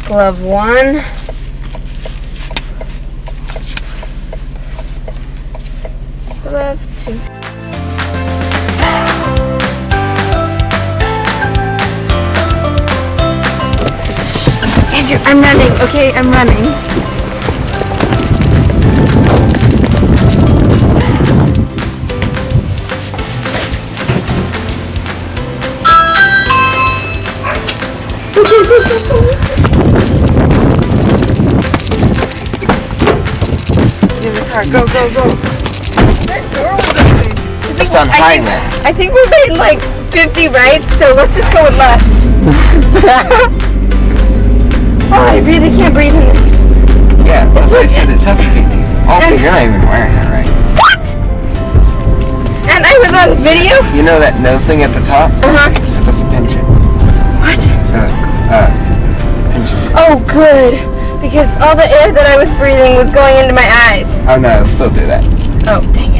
Glove 1. Glove 2. Andrew, I'm running. Okay, I'm running. Go, go, go. It's on highway. I think we made like 50 rights, so let's just go with left. Oh, I really can't breathe in this. Yeah, that's why I said it suffocates you. Also, you're not even wearing it right. What? And I was on video? You know that nose thing at the top? Uh-huh. You're supposed to pinch it. What? So, pinch it. Oh, good. Because all the air that I was breathing was going into my eyes. Oh no, it'll still do that. Oh, dang it.